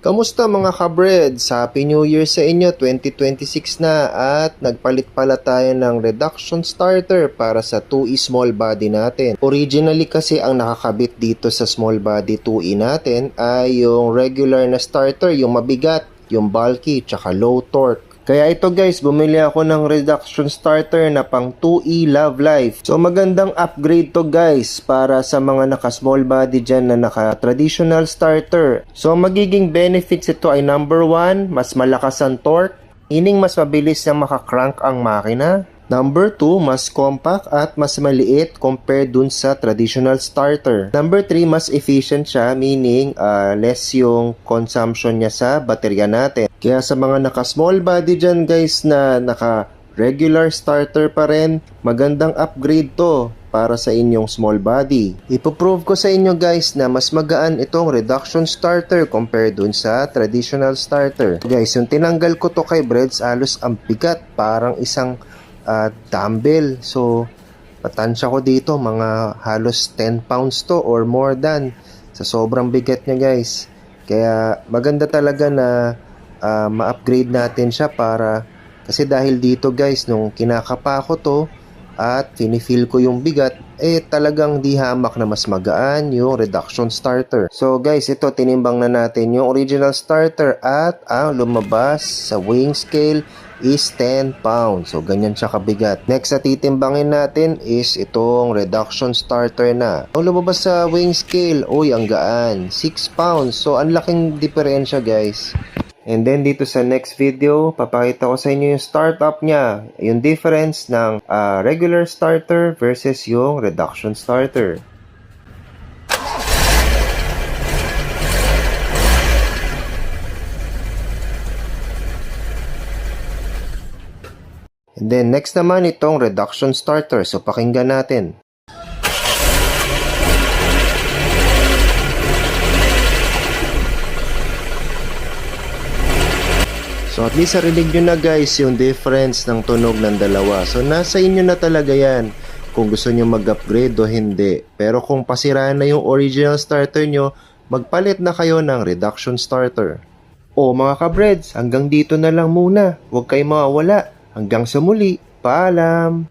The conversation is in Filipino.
Kamusta mga kabreds? Happy New Year sa inyo, 2026 na at nagpalit pala tayo ng reduction starter para sa 2E small body natin. Originally kasi ang nakakabit dito sa small body 2E natin ay yung regular na starter, yung mabigat, yung bulky, tsaka low torque. Kaya ito guys, bumili ako ng reduction starter na pang 2E Love Life. So magandang upgrade to guys para sa mga naka-small body dyan na naka-traditional starter. So magiging benefits ito ay number 1, mas malakas ang torque. Meaning mas mabilis na makakrank ang makina. Number 2, mas compact at mas maliit compared dun sa traditional starter. Number 3, mas efficient siya, meaning less yung consumption niya sa baterya natin. Kaya sa mga naka-small body dyan guys na naka-regular starter pa rin, magandang upgrade to para sa inyong small body. Ipoprove ko sa inyo guys na mas magaan itong reduction starter compared dun sa traditional starter. Guys, yung tinanggal ko to kay Breds, alos ang bigat, parang isang dumbbell. So patansya ko dito mga halos 10 pounds to or more than, sa sobrang bigat niya guys. Kaya maganda talaga na ma-upgrade natin siya para, kasi dahil dito guys, nung kinakapa ko to at finifeel ko yung bigat, talagang di hamak na mas magaan yung reduction starter. So guys, ito tinimbang na natin yung original starter at ang lumabas sa weighing scale is 10 pounds. So ganyan siya kabigat. Next na titimbangin natin is itong reduction starter na. Ang lumabas sa weighing scale, ang gaan, 6 pounds. So ang laking diferensya guys. And then dito sa next video, papakita ko sa inyo yung startup niya, yung difference ng regular starter versus yung reduction starter. And then next naman itong reduction starter. So pakinggan natin. So at least narinig nyo na guys yung difference ng tunog ng dalawa. So nasa inyo na talaga yan kung gusto nyo mag-upgrade o hindi. Pero kung pasiraan na yung original starter nyo, magpalit na kayo ng reduction starter. Mga kabreds, hanggang dito na lang muna. Huwag kayong mawawala. Hanggang sa muli, paalam!